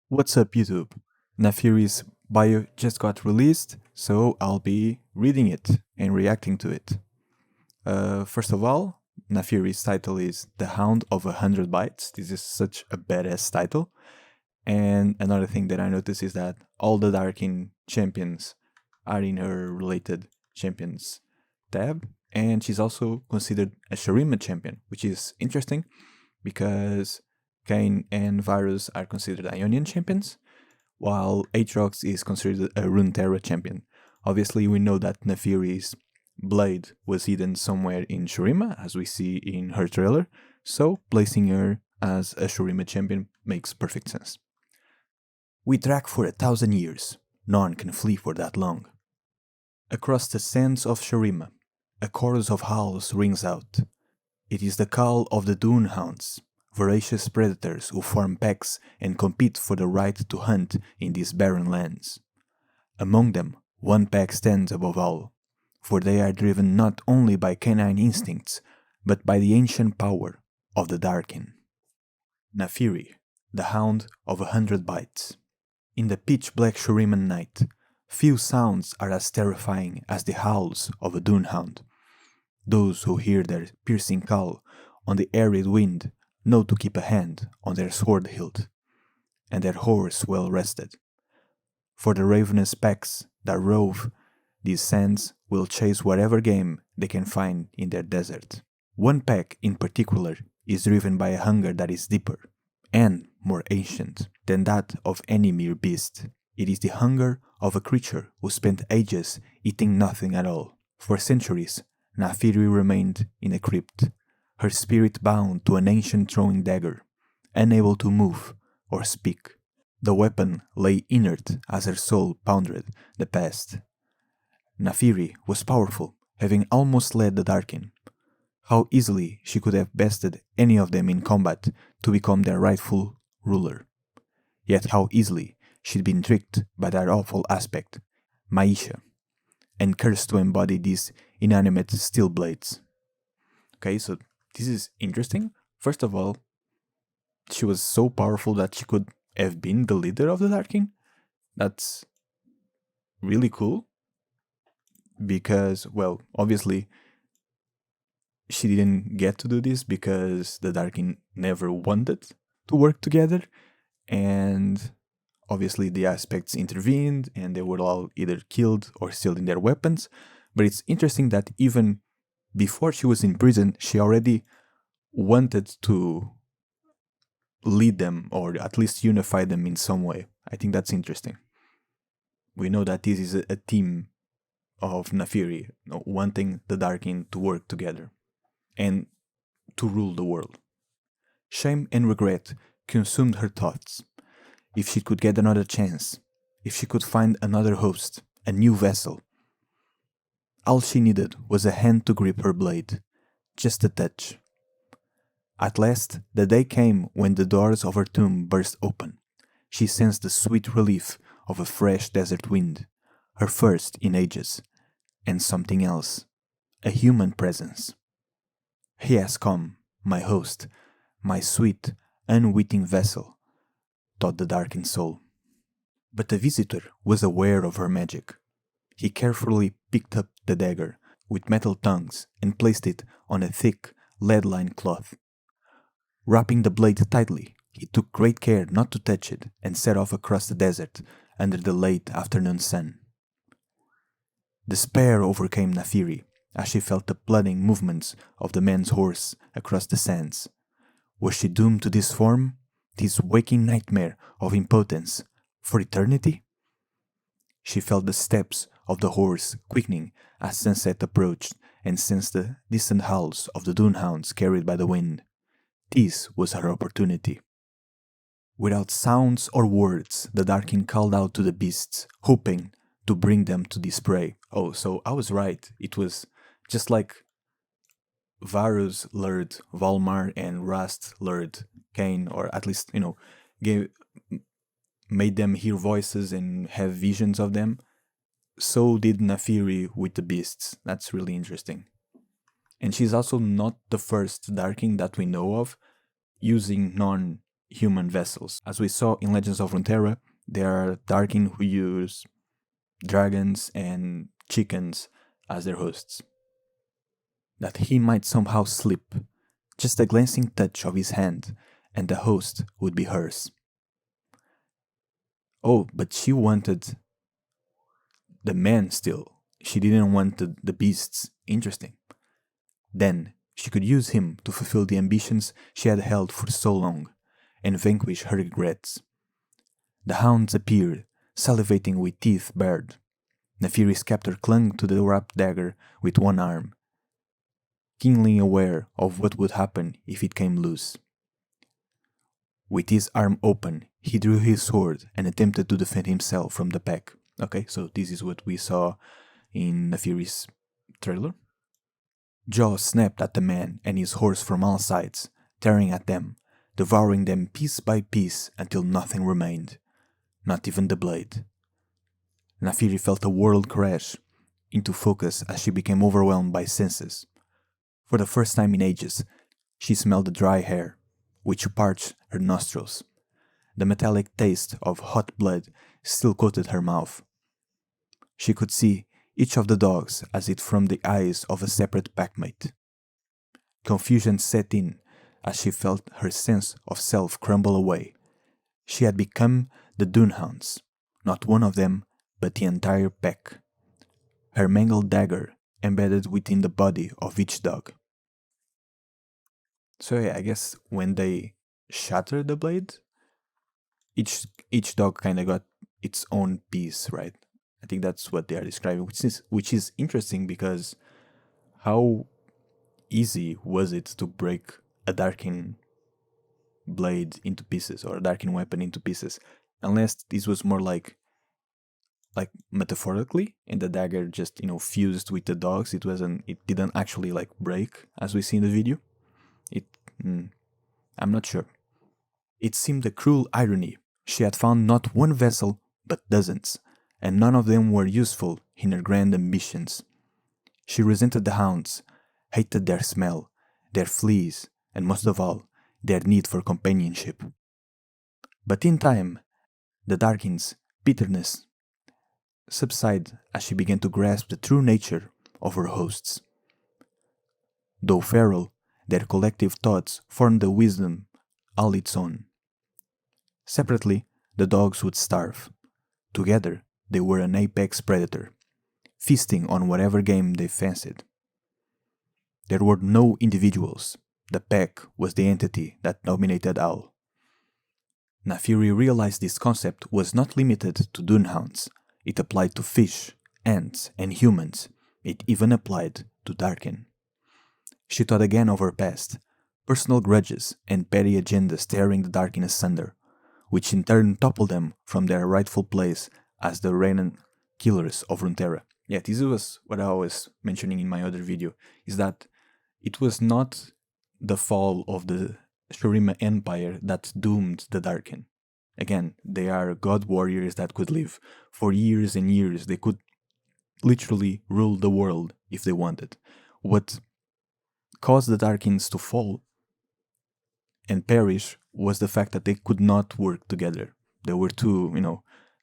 What's up, YouTube? Naafiri's bio just got released, so I'll be reading it and reacting to it. First of all, Naafiri's title is The Hound of 100 Bites. This is such a badass title. And another thing that I noticed is that all the Darkin champions are in her related champions tab, and she's also considered a Shurima champion, which is interesting because Kain and Varus are considered Ionian champions, while Aatrox is considered a Runeterra champion. Obviously, we know that Naafiri's blade was hidden somewhere in Shurima, as we see in her trailer, so placing her as a Shurima champion makes perfect sense. We track for 1,000 years. None can flee for that long. Across the sands of Shurima, a chorus of howls rings out. It is the call of the Dune Hounds, voracious predators who form packs and compete for the right to hunt in these barren lands. Among them, one pack stands above all, for they are driven not only by canine instincts, but by the ancient power of the Darkin. Naafiri, the Hound of 100 Bites. In the pitch-black Shuriman night, few sounds are as terrifying as the howls of a Dune Hound. Those who hear their piercing call on the arid wind know to keep a hand on their sword hilt, and their horse well rested. For the ravenous packs that rove these sands will chase whatever game they can find in their desert. One pack in particular is driven by a hunger that is deeper and more ancient than that of any mere beast. It is the hunger of a creature who spent ages eating nothing at all. For centuries, Naafiri remained in a crypt, her spirit bound to an ancient throwing dagger, unable to move or speak. The weapon lay inert as her soul pondered the past. Naafiri was powerful, having almost led the Darkin. How easily she could have bested any of them in combat to become their rightful ruler. Yet how easily she'd been tricked by that awful aspect, Maisha, and cursed to embody these inanimate steel blades. Okay, so this is interesting. First of all, she was so powerful that she could have been the leader of the Darkin. That's really cool because, well, obviously she didn't get to do this because the Darkin never wanted to work together, and obviously the aspects intervened and they were all either killed or stealing their weapons. But it's interesting that even before she was in prison, she already wanted to lead them or at least unify them in some way. I think that's interesting. We know that this is a team of Naafiri wanting the Darkin to work together and to rule the world. Shame and regret consumed her thoughts. If she could get another chance, if she could find another host, a new vessel. All she needed was a hand to grip her blade, just a touch. At last, the day came when the doors of her tomb burst open. She sensed the sweet relief of a fresh desert wind, her first in ages, and something else, a human presence. He has come, my host, my sweet, unwitting vessel, thought the darkened soul. But the visitor was aware of her magic. He carefully picked up the dagger with metal tongues and placed it on a thick, lead-lined cloth. Wrapping the blade tightly, he took great care not to touch it and set off across the desert under the late afternoon sun. Despair overcame Naafiri as she felt the plodding movements of the man's horse across the sands. Was she doomed to this form, this waking nightmare of impotence, for eternity? She felt the steps of the horse quickening as sunset approached and sensed the distant howls of the dune hounds carried by the wind. This was her opportunity. Without sounds or words, the Darkin called out to the beasts, hoping to bring them to this prey. Oh, so I was right. It was just like Varus lured Valmar and Rast lured Kain, or at least, made them hear voices and have visions of them. So did Naafiri with the beasts. That's really interesting. And she's also not the first Darkin that we know of using human vessels. As we saw in Legends of Runeterra, there are Darkin who use dragons and chickens as their hosts. That he might somehow slip, just a glancing touch of his hand, and the host would be hers. Oh, but she wanted the man still. She didn't want the beasts. Interesting. Then she could use him to fulfill the ambitions she had held for so long and vanquish her regrets. The hounds appeared, salivating with teeth bared. Naafiri's captor clung to the wrapped dagger with one arm, keenly aware of what would happen if it came loose. With his arm open, he drew his sword and attempted to defend himself from the pack. Okay, so this is what we saw in Naafiri's trailer. Jaws snapped at the man and his horse from all sides, tearing at them, devouring them piece by piece until nothing remained, not even the blade. Naafiri felt the world crash into focus as she became overwhelmed by senses. For the first time in ages, she smelled the dry hair, which parched her nostrils. The metallic taste of hot blood still coated her mouth. She could see each of the dogs as it from the eyes of a separate packmate. Confusion set in as she felt her sense of self crumble away. She had become the Dunehounds, not one of them, but the entire pack. Her mangled dagger embedded within the body of each dog. So yeah, I guess when they shattered the blade, each dog kind of got its own piece, right? I think that's what they are describing, which is interesting because how easy was it to break a Darkin blade into pieces or a Darkin weapon into pieces, unless this was more like metaphorically, and the dagger just fused with the dogs. It didn't actually like break as we see in the video. It I'm not sure. It seemed a cruel irony. She had found not one vessel, but dozens, and none of them were useful in her grand ambitions. She resented the hounds, hated their smell, their fleas, and most of all, their need for companionship. But in time, the Darkin's bitterness subsided as she began to grasp the true nature of her hosts. Though feral, their collective thoughts formed a wisdom all its own. Separately, the dogs would starve. Together, they were an apex predator, feasting on whatever game they fancied. There were no individuals. The pack was the entity that dominated all. Naafiri realized this concept was not limited to Dunehounds. It applied to fish, ants, and humans. It even applied to Darkin. She thought again of her past, personal grudges and petty agendas tearing the Darkin asunder, which in turn toppled them from their rightful place as the reigning killers of Runeterra. Yeah, this was what I was mentioning in my other video, is that it was not the fall of the Shurima Empire that doomed the Darkin. Again, they are god warriors that could live for years and years. They could literally rule the world if they wanted. What caused the Darkins to fall and perish was the fact that they could not work together. They were too,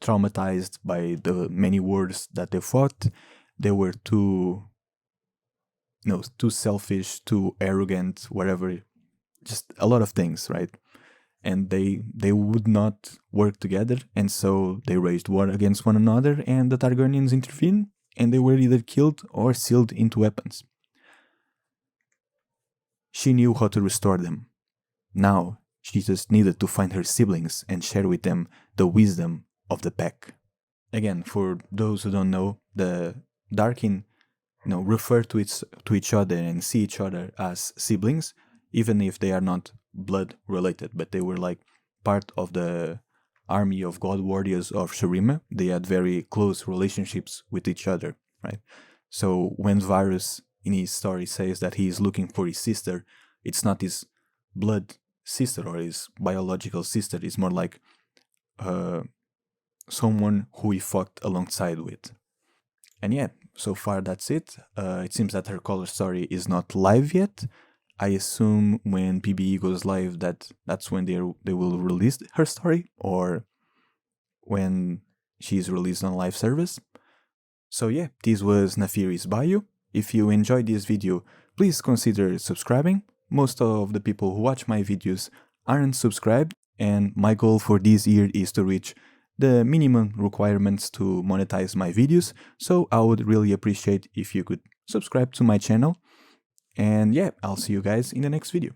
traumatized by the many wars that they fought. They were too, too selfish, too arrogant, whatever. Just a lot of things, right? And they would not work together, and so they waged war against one another, and the Targaryens intervened, and they were either killed or sealed into weapons. She knew how to restore them. Now, she just needed to find her siblings and share with them the wisdom of the pack. Again, for those who don't know, the Darkin, refer to each other and see each other as siblings, even if they are not blood related, but they were like part of the army of god warriors of Shurima. They had very close relationships with each other, right? So when Varus in his story says that he is looking for his sister, it's not his blood sister or his biological sister. It's more like someone who he fought alongside with. And yeah, so far that's it. It seems that her color story is not live yet. I assume when PBE goes live that's when they will release her story, or when she's released on live service. So yeah, this was Naafiri's bio. If you enjoyed this video, please consider subscribing. Most of the people who watch my videos aren't subscribed, and my goal for this year is to reach the minimum requirements to monetize my videos, so I would really appreciate if you could subscribe to my channel. And yeah, I'll see you guys in the next video.